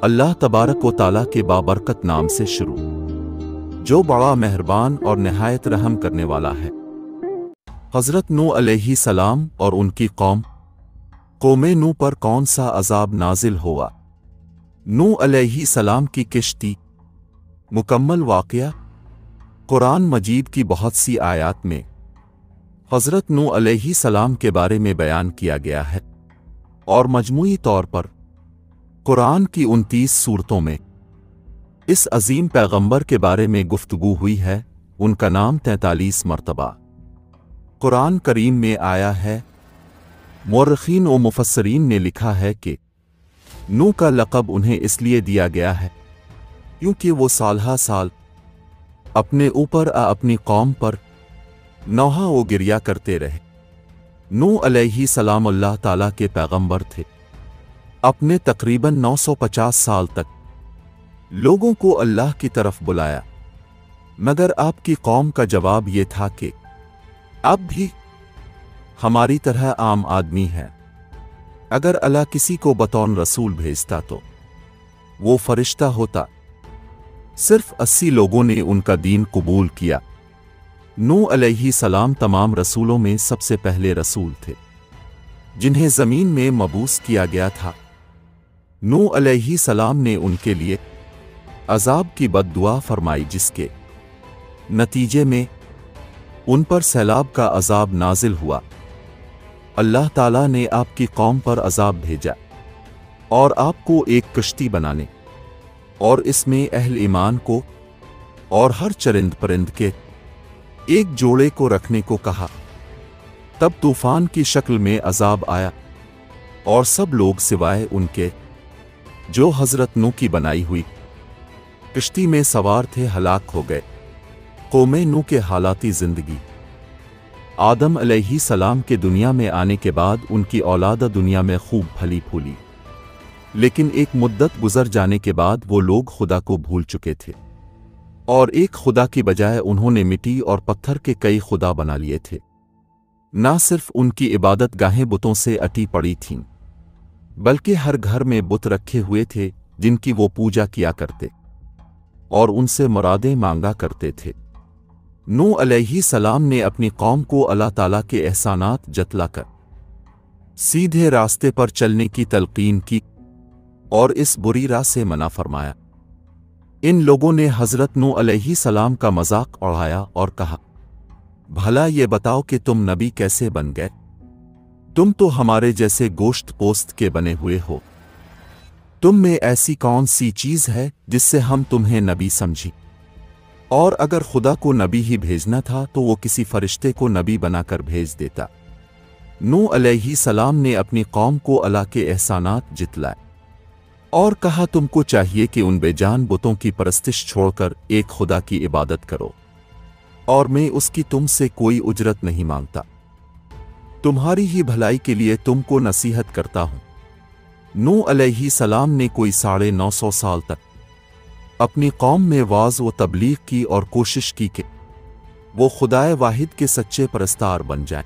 اللہ تبارک و تعالیٰ کے بابرکت نام سے شروع، جو بڑا مہربان اور نہایت رحم کرنے والا ہے۔ حضرت نوح علیہ السلام اور ان کی قوم نوح پر کون سا عذاب نازل ہوا؟ نوح علیہ السلام کی کشتی مکمل واقعہ۔ قرآن مجید کی بہت سی آیات میں حضرت نوح علیہ السلام کے بارے میں بیان کیا گیا ہے، اور مجموعی طور پر قرآن کی 29 سورتوں میں اس عظیم پیغمبر کے بارے میں گفتگو ہوئی ہے۔ ان کا نام 43 مرتبہ قرآن کریم میں آیا ہے۔ مورخین و مفسرین نے لکھا ہے کہ نوح کا لقب انہیں اس لیے دیا گیا ہے کیونکہ وہ سالہ سال اپنے اوپر اپنی قوم پر نوحہ و گریہ کرتے رہے۔ نوح علیہ السلام اللہ تعالیٰ کے پیغمبر تھے۔ اپنے تقریباً 950 سال تک لوگوں کو اللہ کی طرف بلایا، مگر آپ کی قوم کا جواب یہ تھا کہ اب بھی ہماری طرح عام آدمی ہے۔ اگر اللہ کسی کو بطور رسول بھیجتا تو وہ فرشتہ ہوتا۔ صرف 80 لوگوں نے ان کا دین قبول کیا۔ نوح علیہ السلام تمام رسولوں میں سب سے پہلے رسول تھے جنہیں زمین میں مبعوث کیا گیا تھا۔ نوح علیہ السلام نے ان کے لیے عذاب کی بد دعا فرمائی، جس کے نتیجے میں ان پر سیلاب کا عذاب نازل ہوا۔ اللہ تعالیٰ نے آپ کی قوم پر عذاب بھیجا اور آپ کو ایک کشتی بنانے اور اس میں اہل ایمان کو اور ہر چرند پرند کے ایک جوڑے کو رکھنے کو کہا۔ تب طوفان کی شکل میں عذاب آیا اور سب لوگ سوائے ان کے جو حضرت نوح کی بنائی ہوئی کشتی میں سوار تھے ہلاک ہو گئے۔ قوم نوح کے حالاتی زندگی۔ آدم علیہ السلام کے دنیا میں آنے کے بعد ان کی اولاد دنیا میں خوب پھلی پھولی، لیکن ایک مدت گزر جانے کے بعد وہ لوگ خدا کو بھول چکے تھے، اور ایک خدا کی بجائے انہوں نے مٹی اور پتھر کے کئی خدا بنا لیے تھے۔ نہ صرف ان کی عبادت گاہیں بتوں سے اٹی پڑی تھیں، بلکہ ہر گھر میں بت رکھے ہوئے تھے جن کی وہ پوجا کیا کرتے اور ان سے مرادیں مانگا کرتے تھے۔ نوح علیہ السلام نے اپنی قوم کو اللہ تعالیٰ کے احسانات جتلا کر سیدھے راستے پر چلنے کی تلقین کی اور اس بری راہ سے منع فرمایا۔ ان لوگوں نے حضرت نوح علیہ السلام کا مذاق اڑایا اور کہا، بھلا یہ بتاؤ کہ تم نبی کیسے بن گئے؟ تم تو ہمارے جیسے گوشت پوست کے بنے ہوئے ہو۔ تم میں ایسی کون سی چیز ہے جس سے ہم تمہیں نبی سمجھی؟ اور اگر خدا کو نبی ہی بھیجنا تھا تو وہ کسی فرشتے کو نبی بنا کر بھیج دیتا۔ نوح علیہ السلام نے اپنی قوم کو اللہ کے احسانات جتلائے اور کہا، تم کو چاہیے کہ ان بے جان بتوں کی پرستش چھوڑ کر ایک خدا کی عبادت کرو، اور میں اس کی تم سے کوئی اجرت نہیں مانگتا۔ تمہاری ہی بھلائی کے لیے تم کو نصیحت کرتا ہوں۔ نوح علیہ السلام نے کوئی 950 سال تک اپنی قوم میں واعظ و تبلیغ کی اور کوشش کی کہ وہ خدائے واحد کے سچے پرستار بن جائیں،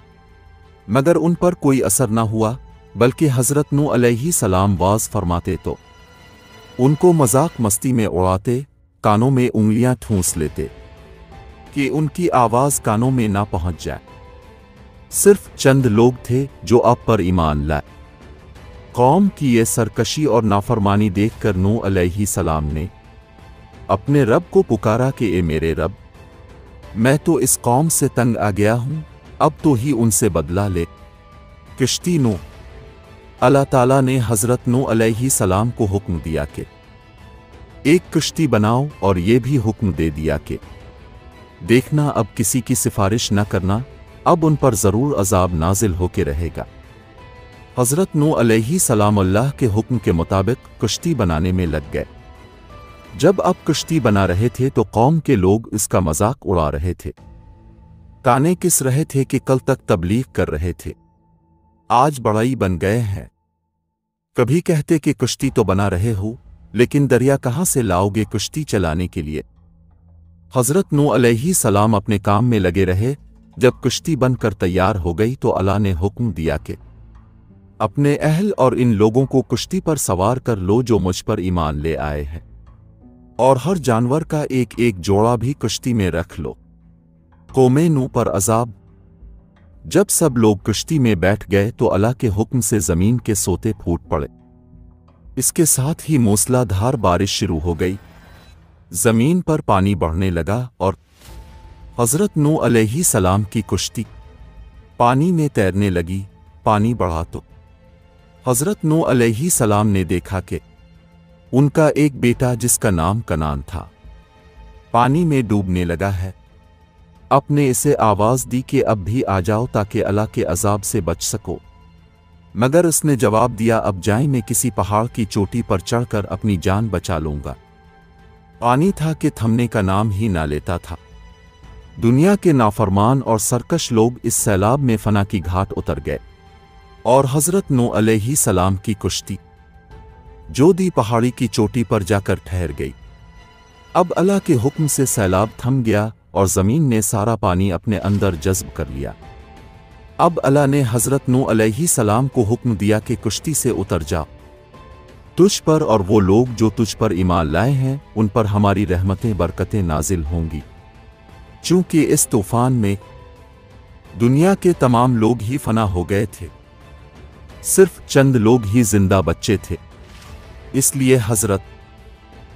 مگر ان پر کوئی اثر نہ ہوا، بلکہ حضرت نوح علیہ السلام واعظ فرماتے تو ان کو مذاق مستی میں اڑاتے، کانوں میں انگلیاں ٹھونس لیتے کہ ان کی آواز کانوں میں نہ پہنچ جائے۔ صرف چند لوگ تھے جو آپ پر ایمان لائے۔ قوم کی یہ سرکشی اور نافرمانی دیکھ کر نوح علیہ السلام نے اپنے رب کو پکارا کہ اے میرے رب، میں تو اس قوم سے تنگ آ گیا ہوں، اب تو ہی ان سے بدلہ لے۔ کشتی نوح۔ اللہ تعالیٰ نے حضرت نوح علیہ السلام کو حکم دیا کہ ایک کشتی بناؤ، اور یہ بھی حکم دے دیا کہ دیکھنا اب کسی کی سفارش نہ کرنا، اب ان پر ضرور عذاب نازل ہو کے رہے گا۔ حضرت نوح علیہ السلام اللہ کے حکم کے مطابق کشتی بنانے میں لگ گئے۔ جب اب کشتی بنا رہے تھے تو قوم کے لوگ اس کا مذاق اڑا رہے تھے، تانے کس رہے تھے کہ کل تک تبلیغ کر رہے تھے، آج بڑائی بن گئے ہیں۔ کبھی کہتے کہ کشتی تو بنا رہے ہو، لیکن دریا کہاں سے لاؤ گے کشتی چلانے کے لیے؟ حضرت نوح علیہ السلام اپنے کام میں لگے رہے۔ جب کشتی بن کر تیار ہو گئی تو اللہ نے حکم دیا کہ اپنے اہل اور ان لوگوں کو کشتی پر سوار کر لو جو مجھ پر ایمان لے آئے ہیں، اور ہر جانور کا ایک ایک جوڑا بھی کشتی میں رکھ لو۔ قوم نوح پر عذاب۔ جب سب لوگ کشتی میں بیٹھ گئے تو اللہ کے حکم سے زمین کے سوتے پھوٹ پڑے، اس کے ساتھ ہی موسلا دھار بارش شروع ہو گئی، زمین پر پانی بڑھنے لگا اور حضرت نوح علیہ السلام کی کشتی پانی میں تیرنے لگی۔ پانی بڑھا تو حضرت نوح علیہ السلام نے دیکھا کہ ان کا ایک بیٹا جس کا نام کنعان تھا پانی میں ڈوبنے لگا ہے۔ آپ نے اسے آواز دی کہ اب بھی آ جاؤ تاکہ اللہ کے عذاب سے بچ سکو، مگر اس نے جواب دیا اب جائیں، میں کسی پہاڑ کی چوٹی پر چڑھ کر اپنی جان بچا لوں گا۔ پانی تھا کہ تھمنے کا نام ہی نہ لیتا تھا۔ دنیا کے نافرمان اور سرکش لوگ اس سیلاب میں فنا کی گھاٹ اتر گئے، اور حضرت نوح علیہ السلام کی کشتی جو دی پہاڑی کی چوٹی پر جا کر ٹھہر گئی۔ اب اللہ کے حکم سے سیلاب تھم گیا اور زمین نے سارا پانی اپنے اندر جذب کر لیا۔ اب اللہ نے حضرت نوح علیہ السلام کو حکم دیا کہ کشتی سے اتر جا، تجھ پر اور وہ لوگ جو تجھ پر ایمان لائے ہیں ان پر ہماری رحمتیں برکتیں نازل ہوں گی۔ چونکہ اس طوفان میں دنیا کے تمام لوگ ہی فنا ہو گئے تھے، صرف چند لوگ ہی زندہ بچے تھے، اس لیے حضرت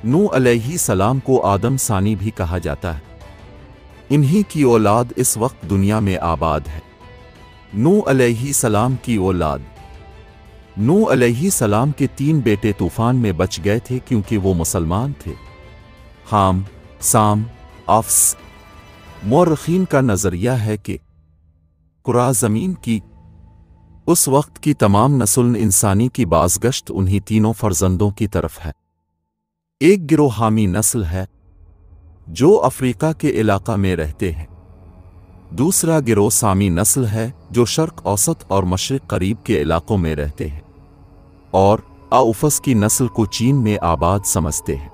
نوح علیہ السلام کو آدم ثانی بھی کہا جاتا ہے۔ انہی کی اولاد اس وقت دنیا میں آباد ہے۔ نوح علیہ السلام کی اولاد۔ نوح علیہ السلام کے 3 بیٹے طوفان میں بچ گئے تھے کیونکہ وہ مسلمان تھے، حام، سام، افس۔ مورخین کا نظریہ ہے کہ کرہ زمین کی اس وقت کی تمام نسل انسانی کی بازگشت انہی تینوں فرزندوں کی طرف ہے۔ ایک گروہ حامی نسل ہے جو افریقہ کے علاقہ میں رہتے ہیں، دوسرا گروہ سامی نسل ہے جو شرق اوسط اور مشرق قریب کے علاقوں میں رہتے ہیں، اور آؤفس کی نسل کو چین میں آباد سمجھتے ہیں۔